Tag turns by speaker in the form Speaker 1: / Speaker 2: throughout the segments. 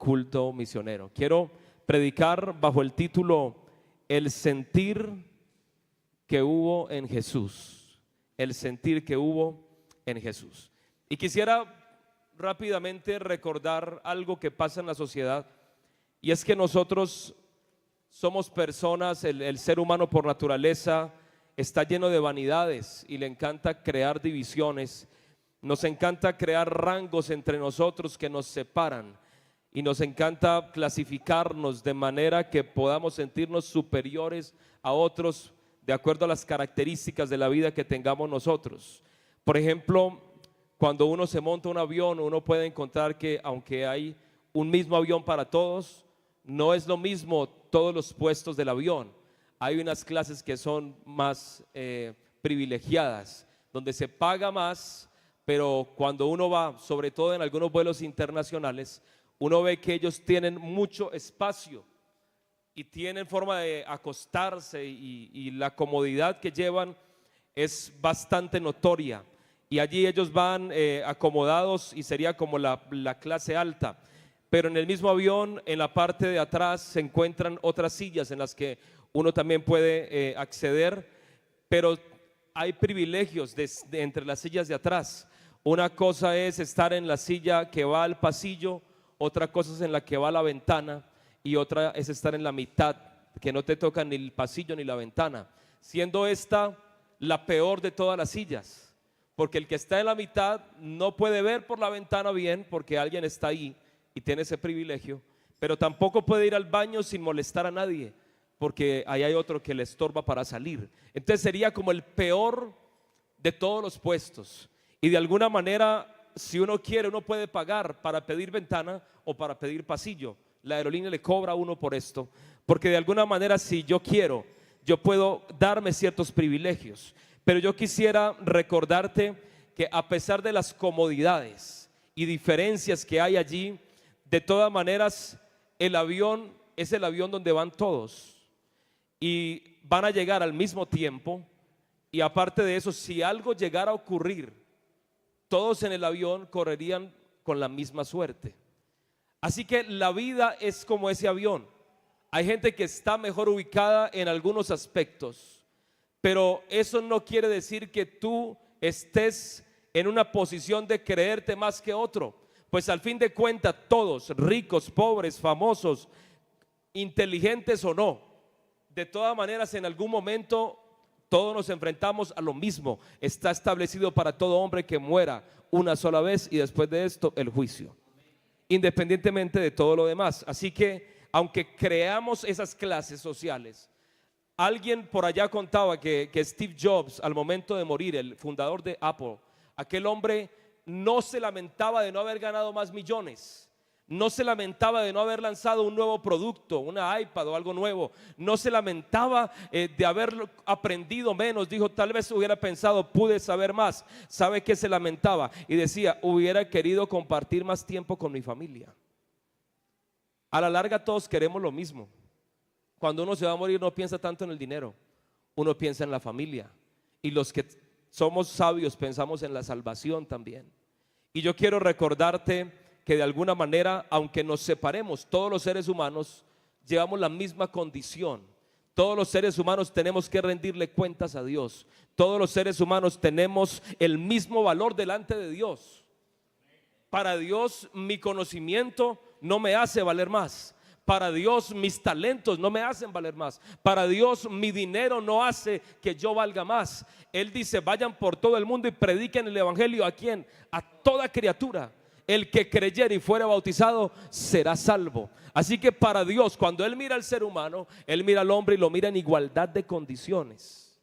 Speaker 1: culto misionero. Quiero predicar bajo el título El sentir que hubo en Jesús. El sentir que hubo en Jesús. Y quisiera rápidamente recordar algo que pasa en la sociedad, y es que nosotros somos personas, el ser humano por naturaleza está lleno de vanidades y le encanta crear divisiones. Nos encanta crear rangos entre nosotros que nos separan, y nos encanta clasificarnos de manera que podamos sentirnos superiores a otros de acuerdo a las características de la vida que tengamos nosotros. Por ejemplo, cuando uno se monta un avión, uno puede encontrar que aunque hay un mismo avión para todos, no es lo mismo todos los puestos del avión. Hay unas clases que son más privilegiadas, donde se paga más, pero cuando uno va, sobre todo en algunos vuelos internacionales, uno ve que ellos tienen mucho espacio y tienen forma de acostarse, y la comodidad que llevan es bastante notoria, y allí ellos van acomodados y sería como la clase alta. Pero en el mismo avión, en la parte de atrás se encuentran otras sillas en las que uno también puede acceder, pero hay privilegios entre las sillas de atrás. Una cosa es estar en la silla que va al pasillo, otra cosa es en la que va a la ventana, y otra es estar en la mitad, que no te toca ni el pasillo ni la ventana, siendo esta la peor de todas las sillas, porque el que está en la mitad no puede ver por la ventana bien porque alguien está ahí y tiene ese privilegio, pero tampoco puede ir al baño sin molestar a nadie porque ahí hay otro que le estorba para salir. Entonces sería como el peor de todos los puestos, y de alguna manera, si uno quiere, uno puede pagar para pedir ventana o para pedir pasillo. La aerolínea le cobra a uno por esto, porque de alguna manera, si yo quiero, yo puedo darme ciertos privilegios. Pero yo quisiera recordarte que a pesar de las comodidades y diferencias que hay allí, de todas maneras el avión es el avión donde van todos y van a llegar al mismo tiempo. Y aparte de eso, si algo llegara a ocurrir, todos en el avión correrían con la misma suerte. Así que la vida es como ese avión. Hay gente que está mejor ubicada en algunos aspectos, pero eso no quiere decir que tú estés en una posición de creerte más que otro, pues al fin de cuentas todos, ricos, pobres, famosos, inteligentes o no, de todas maneras en algún momento todos nos enfrentamos a lo mismo. Está establecido para todo hombre que muera una sola vez, y después de esto el juicio, independientemente de todo lo demás. Así que aunque creamos esas clases sociales, alguien por allá contaba que Steve Jobs, al momento de morir, el fundador de Apple, aquel hombre no se lamentaba de no haber ganado más millones, no se lamentaba de no haber lanzado un nuevo producto, una iPad o algo nuevo, no se lamentaba de haber aprendido menos. Dijo, tal vez hubiera pensado, pude saber más. ¿Sabe qué se lamentaba? Y decía, hubiera querido compartir más tiempo con mi familia. A la larga todos queremos lo mismo. Cuando uno se va a morir no piensa tanto en el dinero, uno piensa en la familia, y los que somos sabios pensamos en la salvación también. Y yo quiero recordarte que de alguna manera, aunque nos separemos, todos los seres humanos llevamos la misma condición. Todos los seres humanos tenemos que rendirle cuentas a Dios. Todos los seres humanos tenemos el mismo valor delante de Dios. Para Dios mi conocimiento no me hace valer más. Para Dios mis talentos no me hacen valer más. Para Dios mi dinero no hace que yo valga más. Él dice, vayan por todo el mundo y prediquen el evangelio. ¿A quién? A toda criatura. El que creyere y fuere bautizado será salvo. Así que para Dios, cuando Él mira al ser humano, Él mira al hombre y lo mira en igualdad de condiciones.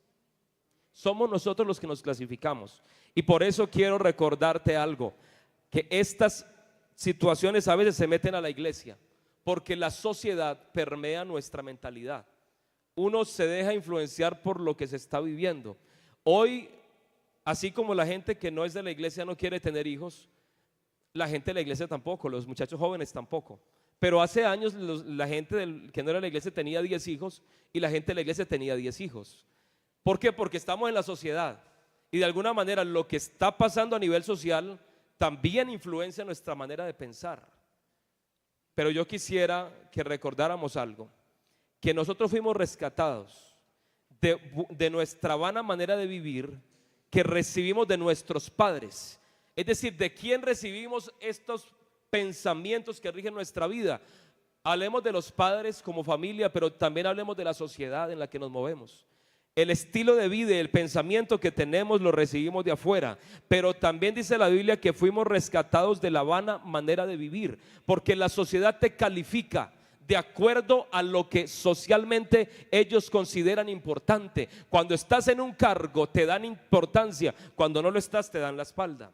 Speaker 1: Somos nosotros los que nos clasificamos. Y por eso quiero recordarte algo, que estas situaciones a veces se meten a la iglesia, porque la sociedad permea nuestra mentalidad. Uno se deja influenciar por lo que se está viviendo. Hoy, así como la gente que no es de la iglesia no quiere tener hijos, la gente de la iglesia tampoco, los muchachos jóvenes tampoco. Pero hace años la gente que no era de la iglesia tenía 10 hijos y la gente de la iglesia tenía 10 hijos. ¿Por qué? Porque estamos en la sociedad, y de alguna manera lo que está pasando a nivel social también influencia nuestra manera de pensar. Pero yo quisiera que recordáramos algo, que nosotros fuimos rescatados de nuestra vana manera de vivir que recibimos de nuestros padres. Es decir, ¿de quién recibimos estos pensamientos que rigen nuestra vida? Hablemos de los padres como familia, pero también hablemos de la sociedad en la que nos movemos. El estilo de vida y el pensamiento que tenemos lo recibimos de afuera, pero también dice la Biblia que fuimos rescatados de la vana manera de vivir, porque la sociedad te califica de acuerdo a lo que socialmente ellos consideran importante. Cuando estás en un cargo te dan importancia, cuando no lo estás te dan la espalda.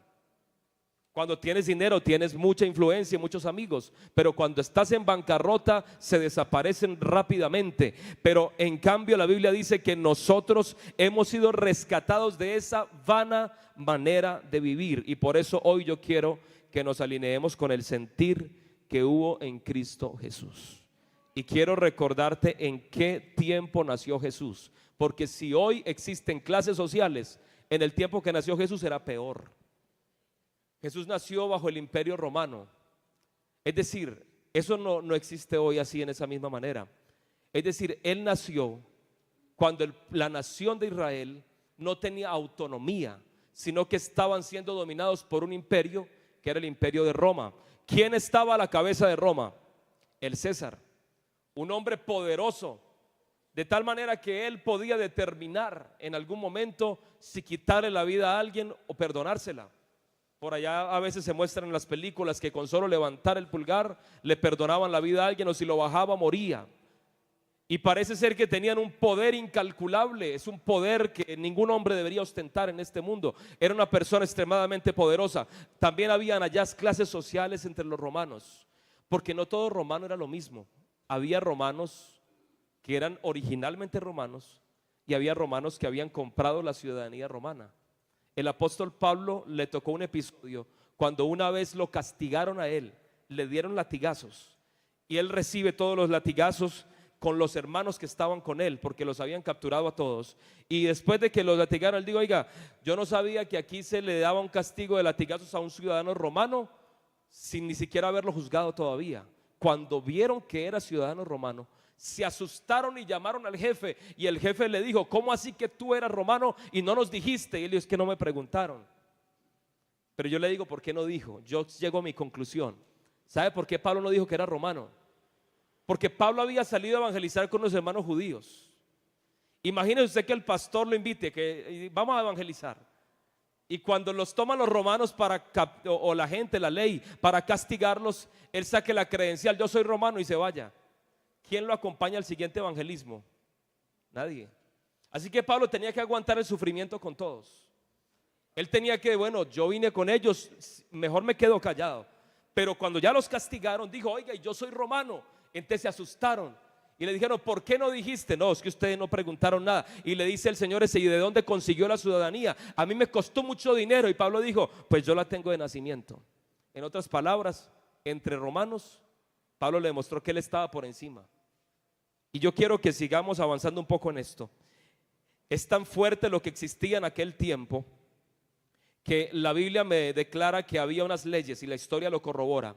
Speaker 1: Cuando tienes dinero tienes mucha influencia y muchos amigos, pero cuando estás en bancarrota se desaparecen rápidamente. Pero en cambio la Biblia dice que nosotros hemos sido rescatados de esa vana manera de vivir, y por eso hoy yo quiero que nos alineemos con el sentir que hubo en Cristo Jesús. Y quiero recordarte en qué tiempo nació Jesús, porque si hoy existen clases sociales, en el tiempo que nació Jesús era peor. Jesús nació bajo el Imperio Romano. Es decir, eso no existe hoy así en esa misma manera. Es decir, Él nació cuando la nación de Israel no tenía autonomía, sino que estaban siendo dominados por un imperio que era el Imperio de Roma. ¿Quién estaba a la cabeza de Roma? El César, un hombre poderoso, de tal manera que él podía determinar en algún momento si quitarle la vida a alguien o perdonársela. Por allá a veces se muestran en las películas que con solo levantar el pulgar le perdonaban la vida a alguien, o si lo bajaba moría. Y parece ser que tenían un poder incalculable. Es un poder que ningún hombre debería ostentar en este mundo. Era una persona extremadamente poderosa. También habían allá clases sociales entre los romanos, porque no todo romano era lo mismo. Había romanos que eran originalmente romanos y había romanos que habían comprado la ciudadanía romana. El apóstol Pablo le tocó un episodio cuando una vez lo castigaron a él, le dieron latigazos y él recibe todos los latigazos con los hermanos que estaban con él, porque los habían capturado a todos. Y después de que los latigaron, él dijo: oiga, yo no sabía que aquí se le daba un castigo de latigazos a un ciudadano romano sin ni siquiera haberlo juzgado todavía. Cuando vieron que era ciudadano romano, se asustaron y llamaron al jefe, y el jefe le dijo: ¿cómo así que tú eras romano y no nos dijiste? Y él dijo: es que no me preguntaron. Pero yo le digo, ¿por qué no dijo? Yo llego a mi conclusión. ¿Sabe por qué Pablo no dijo que era romano? Porque Pablo había salido a evangelizar con los hermanos judíos. Imagínese usted que el pastor lo invite, que vamos a evangelizar, y cuando los toman los romanos o la gente, la ley, para castigarlos, él saque la credencial: yo soy romano, y se vaya. ¿Quién lo acompaña al siguiente evangelismo? Nadie. Así que Pablo tenía que aguantar el sufrimiento con todos. Él tenía que, bueno, yo vine con ellos, mejor me quedo callado. Pero cuando ya los castigaron, dijo: oiga, yo soy romano. Entonces se asustaron y le dijeron: ¿por qué no dijiste? No, es que ustedes no preguntaron nada. Y le dice el Señor ese: ¿y de dónde consiguió la ciudadanía? A mí me costó mucho dinero. Y Pablo dijo: pues yo la tengo de nacimiento. En otras palabras, entre romanos, Pablo le demostró que él estaba por encima. Y yo quiero que sigamos avanzando un poco en esto. Es tan fuerte lo que existía en aquel tiempo que la Biblia me declara que había unas leyes, y la historia lo corrobora.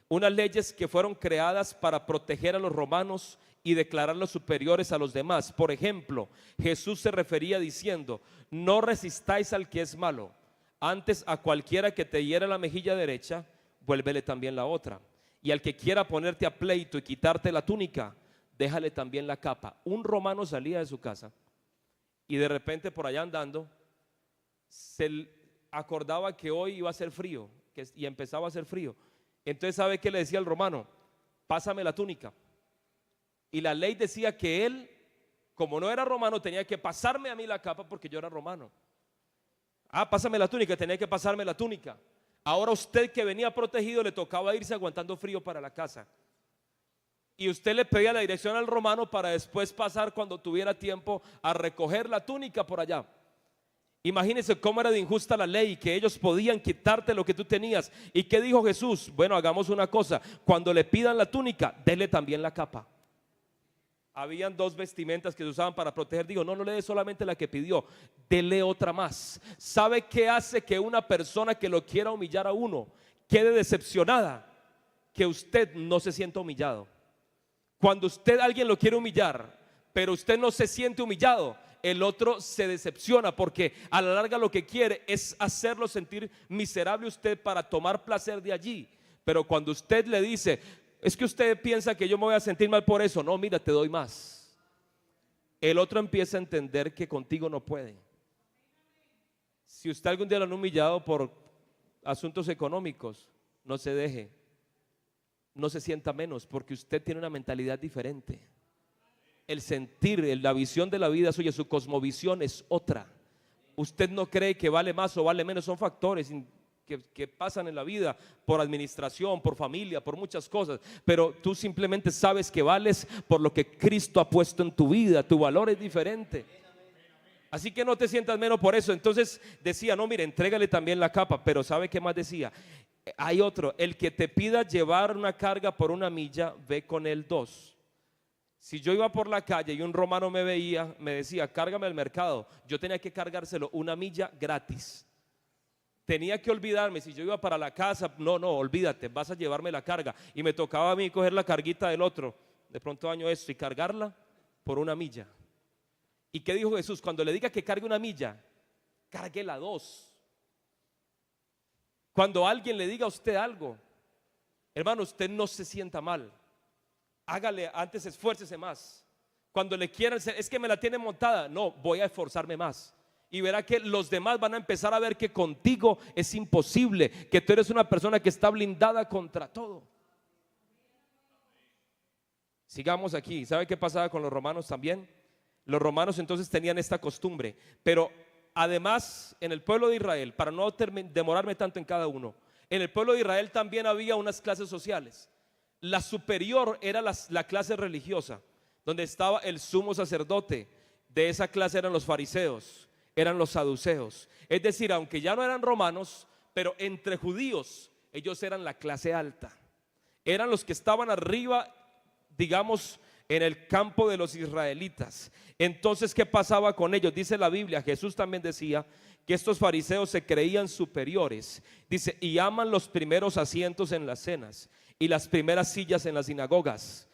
Speaker 1: Unas leyes que fueron creadas para proteger a los romanos y declararlos superiores a los demás. Por ejemplo, Jesús se refería diciendo: no resistáis al que es malo, antes a cualquiera que te hiera la mejilla derecha, vuélvele también la otra. Y al que quiera ponerte a pleito y quitarte la túnica, déjale también la capa. Un romano salía de su casa y de repente, por allá andando, se acordaba que hoy iba a ser frío, y empezaba a hacer frío. Entonces, ¿sabe qué le decía al romano? Pásame la túnica. Y la ley decía que él, como no era romano, tenía que pasarme a mí la capa porque yo era romano. Pásame la túnica, tenía que pasarme la túnica. Ahora usted, que venía protegido, le tocaba irse aguantando frío para la casa. Y usted le pedía la dirección al romano para después pasar, cuando tuviera tiempo, a recoger la túnica por allá. Imagínense cómo era de injusta la ley, que ellos podían quitarte lo que tú tenías. ¿Y qué dijo Jesús? Bueno, hagamos una cosa: cuando le pidan la túnica, denle también la capa. Habían dos vestimentas que se usaban para proteger. Digo, no le dé solamente la que pidió, dele otra más. ¿Sabe qué hace que una persona que lo quiera humillar a uno quede decepcionada? que usted no se sienta humillado. Cuando alguien lo quiere humillar, pero usted no se siente humillado, el otro se decepciona, porque a la larga lo que quiere es hacerlo sentir miserable usted para tomar placer de allí. Pero cuando usted le dice, es que usted piensa que yo me voy a sentir mal por eso, no, mira, te doy más, el otro empieza a entender que contigo no puede. Si usted algún día lo han humillado por asuntos económicos, no se deje, no se sienta menos, porque usted tiene una mentalidad diferente. El sentir, la visión de la vida suya, su cosmovisión es otra. Usted no cree que vale más o vale menos, son factores que pasan en la vida por administración, por familia, por muchas cosas, pero tú simplemente sabes que vales por lo que Cristo ha puesto en tu vida. Tu valor es diferente, así que no te sientas menos por eso. Entonces decía, no, mire, entrégale también la capa. Pero ¿sabe qué más decía? Hay otro, el que te pida llevar una carga por 1 milla, ve con él 2. Si yo iba por la calle y un romano me veía, me decía, cárgame al mercado, yo tenía que cargárselo 1 milla gratis. Tenía que olvidarme, si yo iba para la casa, no, olvídate, vas a llevarme la carga. Y me tocaba a mí coger la carguita del otro, de pronto daño esto, y cargarla por 1 milla. ¿Y qué dijo Jesús? Cuando le diga que cargue 1 milla, cárguela 2. Cuando alguien le diga a usted algo, hermano, usted no se sienta mal, hágale, antes esfuércese más. Cuando le quieran, es que me la tiene montada, no, voy a esforzarme más. Y verá que los demás van a empezar a ver que contigo es imposible, que tú eres una persona que está blindada contra todo. Sigamos aquí. ¿Sabe qué pasaba con los romanos también? Los romanos entonces tenían esta costumbre, pero además en el pueblo de Israel, para no demorarme tanto en cada uno, en el pueblo de Israel también había unas clases sociales. La superior era la clase religiosa, donde estaba el sumo sacerdote. De esa clase eran los fariseos, eran los saduceos. Es decir, aunque ya no eran romanos, pero entre judíos ellos eran la clase alta. Eran los que estaban arriba, digamos, en el campo de los israelitas. Entonces, ¿qué pasaba con ellos? Dice la Biblia, Jesús también decía que estos fariseos se creían superiores. Dice, y aman los primeros asientos en las cenas y las primeras sillas en las sinagogas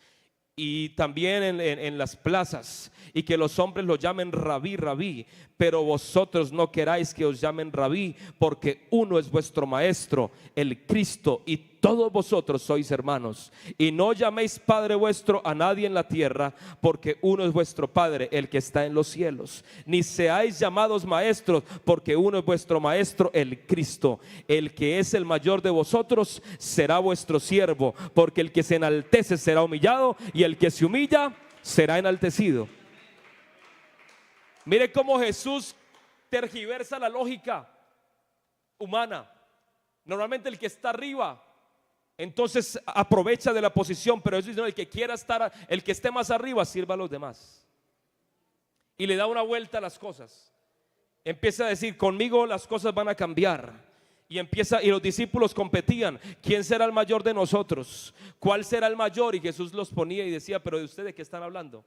Speaker 1: y también en las plazas, y que los hombres lo llamen rabí, rabí, pero vosotros no queráis que os llamen rabí, porque uno es vuestro maestro, el Cristo, y todos vosotros sois hermanos. Y no llaméis Padre vuestro a nadie en la tierra, porque uno es vuestro Padre, el que está en los cielos. Ni seáis llamados maestros, porque uno es vuestro maestro, el Cristo. El que es el mayor de vosotros será vuestro siervo, porque el que se enaltece será humillado, y el que se humilla será enaltecido. Mire cómo Jesús tergiversa la lógica humana. Normalmente el que está arriba entonces aprovecha de la posición, pero eso dice, no, el que quiera estar, el que esté más arriba, sirva a los demás. Y le da una vuelta a las cosas. Empieza a decir, conmigo las cosas van a cambiar. Y los discípulos competían, ¿quién será el mayor de nosotros? ¿Cuál será el mayor? Y Jesús los ponía y decía, pero ¿de ustedes de qué están hablando?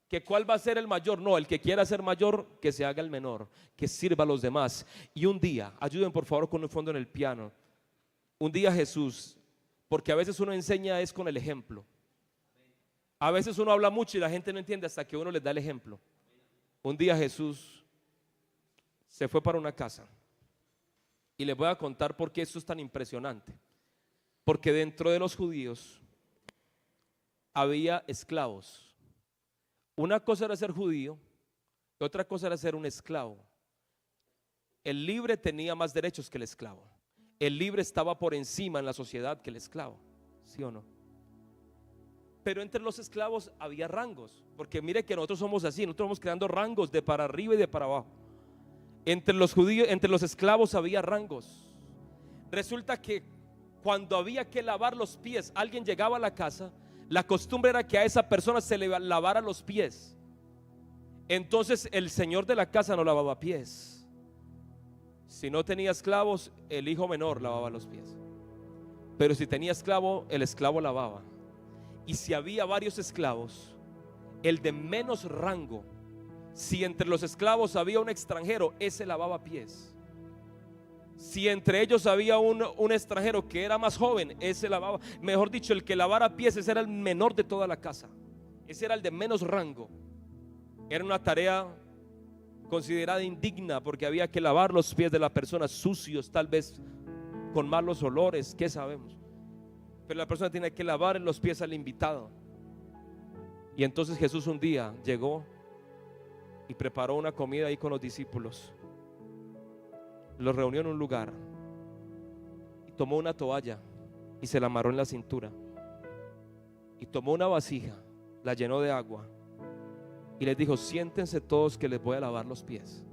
Speaker 1: ¿Que cuál va a ser el mayor? No, el que quiera ser mayor, que se haga el menor, que sirva a los demás. Y un día, ayuden por favor con un fondo en el piano. Un día Jesús, porque a veces uno enseña es con el ejemplo. A veces uno habla mucho y la gente no entiende hasta que uno les da el ejemplo. Un día Jesús se fue para una casa. Y les voy a contar por qué esto es tan impresionante. Porque dentro de los judíos había esclavos. Una cosa era ser judío, otra cosa era ser un esclavo. El libre tenía más derechos que el esclavo. El libre estaba por encima en la sociedad que el esclavo, ¿sí o no? Pero entre los esclavos había rangos, porque mire que nosotros somos así, nosotros vamos creando rangos de para arriba y de para abajo. Entre los judíos, entre los esclavos había rangos. Resulta que cuando había que lavar los pies, alguien llegaba a la casa, la costumbre era que a esa persona se le lavara los pies. Entonces el señor de la casa no lavaba pies. Si no tenía esclavos, el hijo menor lavaba los pies. Pero si tenía esclavo, el esclavo lavaba. Y si había varios esclavos, el de menos rango, si entre los esclavos había un extranjero, ese lavaba pies. Si entre ellos había un extranjero que era más joven, ese lavaba. Mejor dicho, el que lavara pies, ese era el menor de toda la casa. Ese era el de menos rango. Era una tarea considerada indigna, porque había que lavar los pies de la persona, sucios, tal vez con malos olores, ¿qué sabemos? Pero la persona tiene que lavar los pies al invitado. Y entonces Jesús un día llegó y preparó una comida ahí con los discípulos. Los reunió en un lugar y tomó una toalla y se la amarró en la cintura, y tomó una vasija, la llenó de agua y les dijo: siéntense todos que les voy a lavar los pies.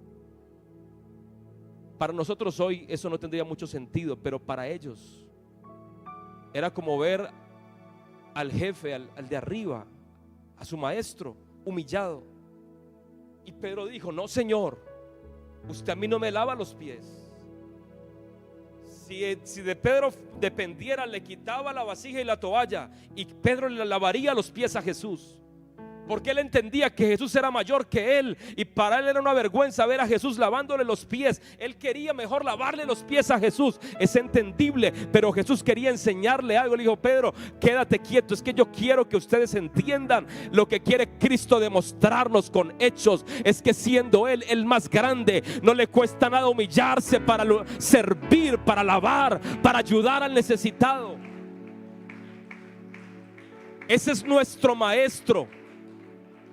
Speaker 1: Para nosotros hoy eso no tendría mucho sentido, pero para ellos era como ver al jefe, al de arriba, a su maestro humillado. Y Pedro dijo: no, Señor, usted a mí no me lava los pies. Si de Pedro dependiera, le quitaba la vasija y la toalla y Pedro le lavaría los pies a Jesús, porque él entendía que Jesús era mayor que él, y para él era una vergüenza ver a Jesús lavándole los pies. Él quería mejor lavarle los pies a Jesús. Es entendible, pero Jesús quería enseñarle algo. Le dijo: Pedro, quédate quieto, es que yo quiero que ustedes entiendan lo que quiere Cristo demostrarnos con hechos. Es que siendo Él el más grande, no le cuesta nada humillarse para servir, para lavar, para ayudar al necesitado. Ese es nuestro maestro.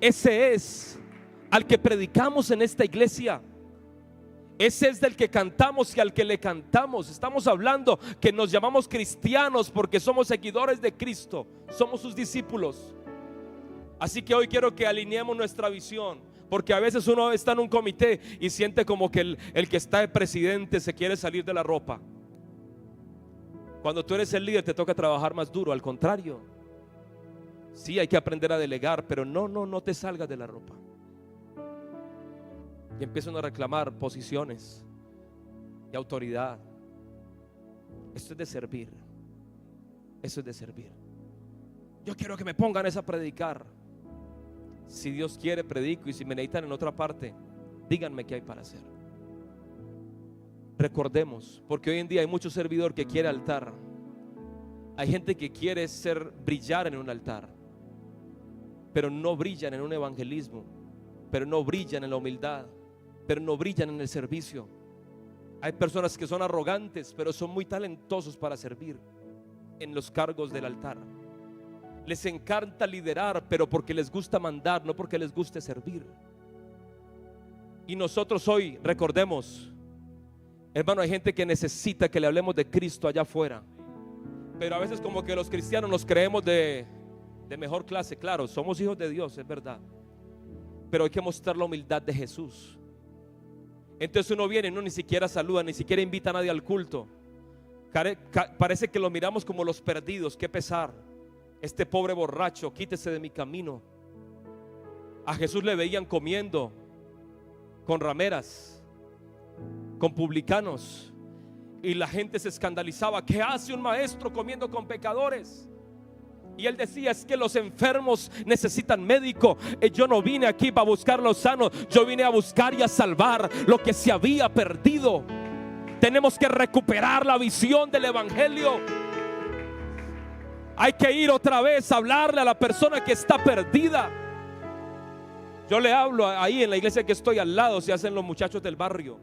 Speaker 1: Ese es al que predicamos en esta iglesia. Ese es del que cantamos y al que le cantamos. Estamos hablando que nos llamamos cristianos porque somos seguidores de Cristo, somos sus discípulos. Así que hoy quiero que alineemos nuestra visión, porque a veces uno está en un comité y siente como que el que está de presidente se quiere salir de la ropa. Cuando tú eres el líder te toca trabajar más duro. Al contrario, sí, hay que aprender a delegar, pero no te salgas de la ropa. Y empiezan a reclamar posiciones y autoridad. Esto es de servir. Eso es de servir. Yo quiero que me pongan a predicar. Si Dios quiere, predico, y si me necesitan en otra parte, díganme qué hay para hacer. Recordemos, porque hoy en día hay mucho servidor que quiere altar. Hay gente que quiere brillar en un altar, pero no brillan en un evangelismo, pero no brillan en la humildad, pero no brillan en el servicio. Hay personas que son arrogantes, pero son muy talentosos para servir en los cargos del altar. Les encanta liderar, pero porque les gusta mandar, no porque les guste servir. Y nosotros hoy, recordemos, hermano, hay gente que necesita que le hablemos de Cristo allá afuera, pero a veces como que los cristianos nos creemos de mejor clase. Claro, somos hijos de Dios, es verdad, pero hay que mostrar la humildad de Jesús. Entonces uno viene, no ni siquiera saluda, ni siquiera invita a nadie al culto. Parece que lo miramos como los perdidos. Qué pesar, este pobre borracho, quítese de mi camino. A Jesús le veían comiendo con rameras, con publicanos, y la gente se escandalizaba. ¿Qué hace un maestro comiendo con pecadores? Y él decía: es que los enfermos necesitan médico. Yo no vine aquí para buscar los sanos, yo vine a buscar y a salvar lo que se había perdido. Tenemos que recuperar la visión del evangelio. Hay que ir otra vez a hablarle a la persona que está perdida. Yo le hablo ahí en la iglesia que estoy al lado, se hacen los muchachos del barrio,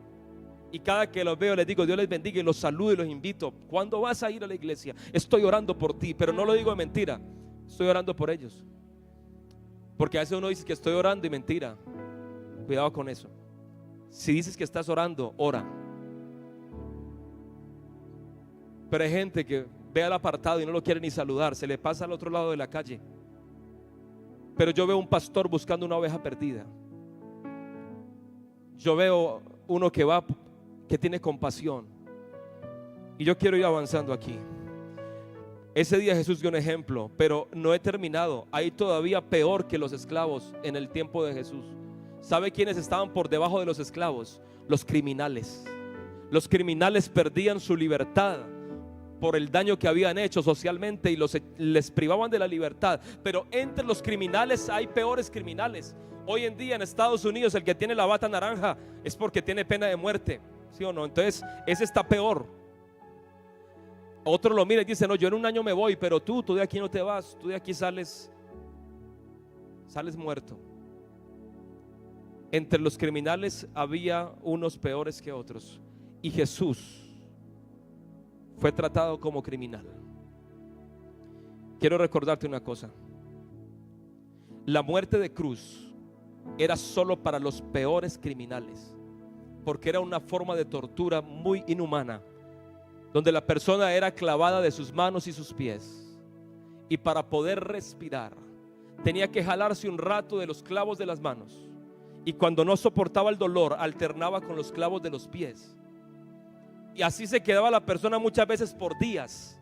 Speaker 1: y cada que los veo les digo: Dios les bendiga, y los saludo y los invito. ¿Cuándo vas a ir a la iglesia? Estoy orando por ti, pero no lo digo de mentira, estoy orando por ellos. Porque a veces uno dice que estoy orando y mentira. Cuidado con eso. Si dices que estás orando, ora. Pero hay gente que ve al apartado y no lo quiere ni saludar, se le pasa al otro lado de la calle. Pero yo veo un pastor buscando una oveja perdida. Yo veo uno que va, que tiene compasión. Y yo quiero ir avanzando aquí. Ese día Jesús dio un ejemplo, pero no he terminado. Hay todavía peor que los esclavos en el tiempo de Jesús. ¿Sabe quiénes estaban por debajo de los esclavos? Los criminales. Los criminales perdían su libertad por el daño que habían hecho socialmente y les privaban de la libertad. Pero entre los criminales hay peores criminales. Hoy en día en Estados Unidos el que tiene la bata naranja es porque tiene pena de muerte. ¿Sí o no? Entonces ese está peor. Otro lo mira y dice, no, yo en un año me voy, pero tú de aquí no te vas, tú de aquí sales muerto. Entre los criminales había unos peores que otros, y Jesús fue tratado como criminal. Quiero recordarte una cosa: la muerte de cruz era solo para los peores criminales, porque era una forma de tortura muy inhumana, donde la persona era clavada de sus manos y sus pies, y para poder respirar tenía que jalarse un rato de los clavos de las manos, y cuando no soportaba el dolor alternaba con los clavos de los pies, y así se quedaba la persona muchas veces por días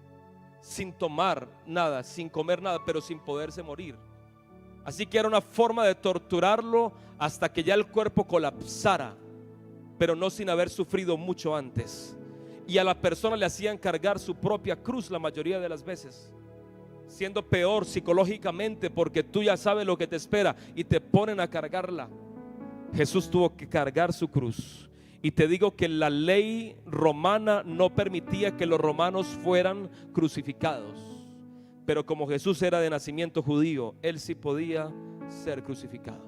Speaker 1: sin tomar nada, sin comer nada, pero sin poderse morir. Así que era una forma de torturarlo hasta que ya el cuerpo colapsara, pero no sin haber sufrido mucho antes. Y a la persona le hacían cargar su propia cruz la mayoría de las veces, siendo peor psicológicamente, porque tú ya sabes lo que te espera y te ponen a cargarla. Jesús tuvo que cargar su cruz. Y te digo que la ley romana no permitía que los romanos fueran crucificados, pero como Jesús era de nacimiento judío, él sí podía ser crucificado.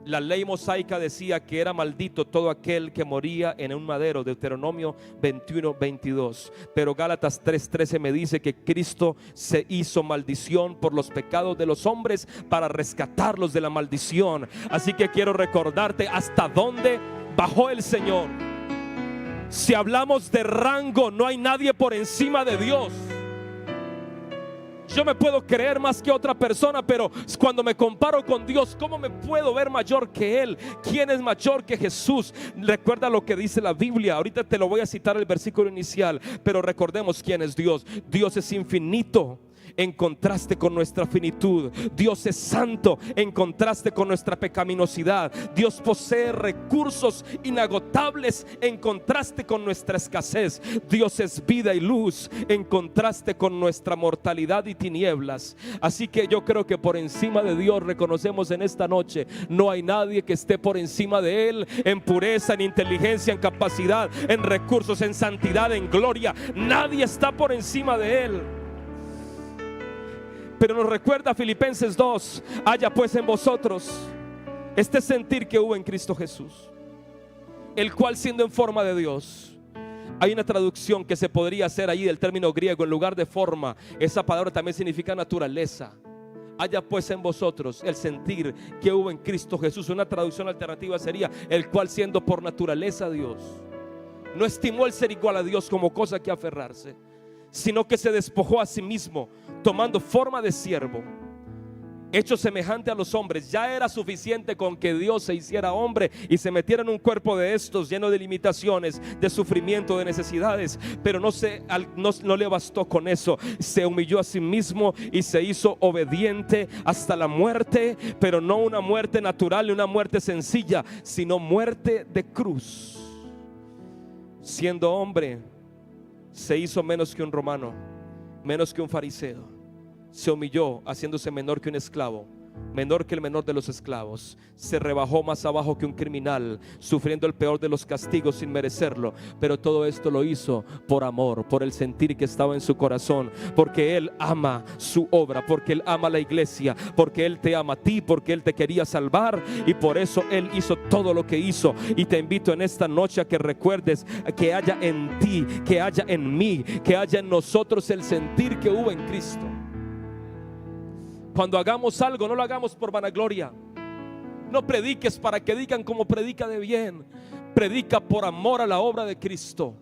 Speaker 1: La ley mosaica decía que era maldito todo aquel que moría en un madero, Deuteronomio 21:22. Pero Gálatas 3:13 me dice que Cristo se hizo maldición por los pecados de los hombres para rescatarlos de la maldición. Así que quiero recordarte hasta dónde bajó el Señor. Si hablamos de rango, no hay nadie por encima de Dios. Yo me puedo creer más que otra persona, pero cuando me comparo con Dios, ¿cómo me puedo ver mayor que Él? ¿Quién es mayor que Jesús? Recuerda lo que dice la Biblia. Ahorita te lo voy a citar el versículo inicial, pero recordemos quién es Dios. Dios es infinito en contraste con nuestra finitud. Dios es santo en contraste con nuestra pecaminosidad. Dios posee recursos inagotables en contraste con nuestra escasez. Dios es vida y luz en contraste con nuestra mortalidad y tinieblas. Así que yo creo que por encima de Dios reconocemos en esta noche, no hay nadie que esté por encima de Él, en pureza, en inteligencia, en capacidad, en recursos, en santidad, en gloria. Nadie está por encima de Él. Pero nos recuerda Filipenses 2: haya pues en vosotros este sentir que hubo en Cristo Jesús, el cual siendo en forma de Dios. Hay una traducción que se podría hacer ahí del término griego, en lugar de forma, esa palabra también significa naturaleza. Haya pues en vosotros el sentir que hubo en Cristo Jesús. Una traducción alternativa sería el cual siendo por naturaleza Dios, no estimó el ser igual a Dios como cosa que aferrarse, sino que se despojó a sí mismo, tomando forma de siervo, hecho semejante a los hombres. Ya era suficiente con que Dios se hiciera hombre y se metiera en un cuerpo de estos lleno de limitaciones, de sufrimiento, de necesidades. Pero no le bastó con eso. Se humilló a sí mismo y se hizo obediente hasta la muerte, pero no una muerte natural ni una muerte sencilla, sino muerte de cruz. Siendo hombre, se hizo menos que un romano, menos que un fariseo. Se humilló haciéndose menor que un esclavo, menor que el menor de los esclavos. Se rebajó más abajo que un criminal, sufriendo el peor de los castigos sin merecerlo. Pero todo esto lo hizo por amor, por el sentir que estaba en su corazón, porque Él ama su obra, porque Él ama la iglesia, porque Él te ama a ti, porque Él te quería salvar, y por eso Él hizo todo lo que hizo. Y te invito en esta noche a que recuerdes que haya en ti, que haya en mí, que haya en nosotros el sentir que hubo en Cristo. Cuando hagamos algo, no lo hagamos por vanagloria. No prediques para que digan como predica de bien. Predica por amor a la obra de Cristo.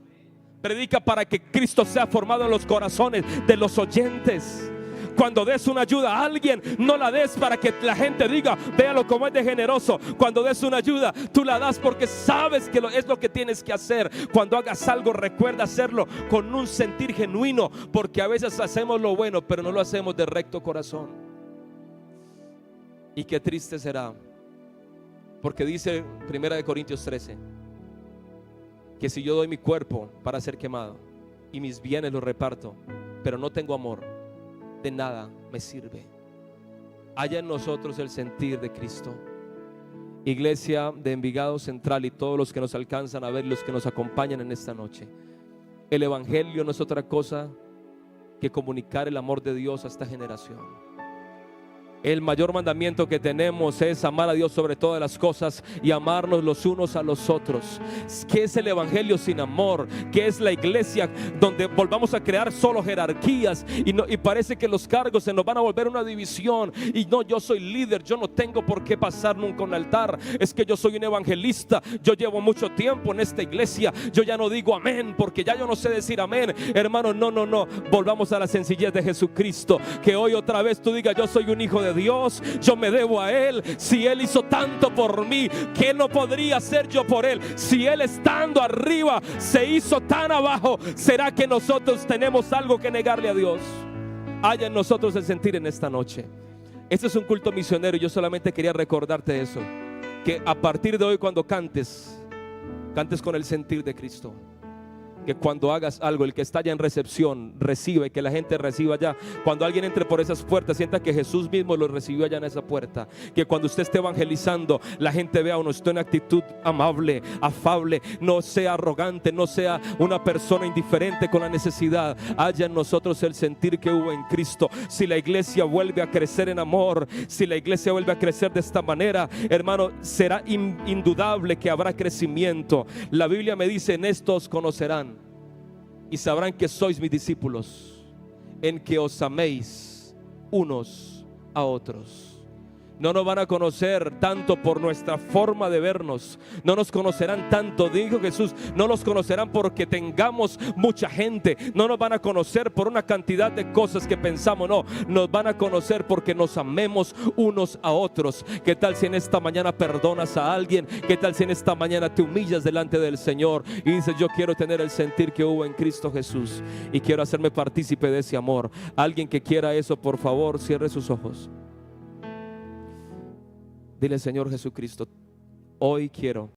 Speaker 1: Predica para que Cristo sea formado en los corazones de los oyentes. Cuando des una ayuda a alguien, no la des para que la gente diga, véalo como es de generoso. Cuando des una ayuda, tú la das porque sabes que es lo que tienes que hacer. Cuando hagas algo, recuerda hacerlo con un sentir genuino, porque a veces hacemos lo bueno, pero no lo hacemos de recto corazón. Y qué triste será, porque dice 1 Corintios 13 que si yo doy mi cuerpo para ser quemado y mis bienes los reparto, pero no tengo amor, de nada me sirve. Haya en nosotros el sentir de Cristo, Iglesia de Envigado Central y todos los que nos alcanzan a ver, los que nos acompañan en esta noche, el evangelio no es otra cosa que comunicar el amor de Dios a esta generación. El mayor mandamiento que tenemos es amar a Dios sobre todas las cosas y amarnos los unos a los otros. ¿Qué es el evangelio sin amor? ¿Qué es la iglesia donde volvamos a crear solo jerarquías y parece que los cargos se nos van a volver una división? Y no, yo soy líder, yo no tengo por qué pasar nunca un altar. Es que yo soy un evangelista, yo llevo mucho tiempo en esta iglesia, yo ya no digo amén porque ya yo no sé decir amén. Hermano, no, volvamos a la sencillez de Jesucristo. Que hoy otra vez tú digas: yo soy un hijo de Dios, yo me debo a Él. Si Él hizo tanto por mí, ¿qué no podría hacer yo por Él? Si Él estando arriba se hizo tan abajo, ¿será que nosotros tenemos algo que negarle a Dios? Haya en nosotros el sentir en esta noche. Este es un culto misionero y yo solamente quería recordarte eso, que a partir de hoy cuando cantes con el sentir de Cristo. Que cuando hagas algo, el que está ya en recepción recibe, que la gente reciba ya. Cuando alguien entre por esas puertas, sienta que Jesús mismo lo recibió allá en esa puerta. Que cuando usted esté evangelizando, la gente vea a uno usted en actitud amable, afable, no sea arrogante, no sea una persona indiferente con la necesidad. Haya en nosotros el sentir que hubo en Cristo. Si la iglesia vuelve a crecer en amor, si la iglesia vuelve a crecer de esta manera, hermano, será indudable que habrá crecimiento. La Biblia me dice: en esto os conocerán y sabrán que sois mis discípulos, en que os améis unos a otros. No nos van a conocer tanto por nuestra forma de vernos, no nos conocerán tanto, dijo Jesús, no nos conocerán porque tengamos mucha gente, no nos van a conocer por una cantidad de cosas que pensamos, no, nos van a conocer porque nos amemos unos a otros. ¿Qué tal si en esta mañana perdonas a alguien? ¿Qué tal si en esta mañana te humillas delante del Señor y dices: yo quiero tener el sentir que hubo en Cristo Jesús y quiero hacerme partícipe de ese amor? Alguien que quiera eso, por favor, cierre sus ojos. Dile: Señor Jesucristo, hoy quiero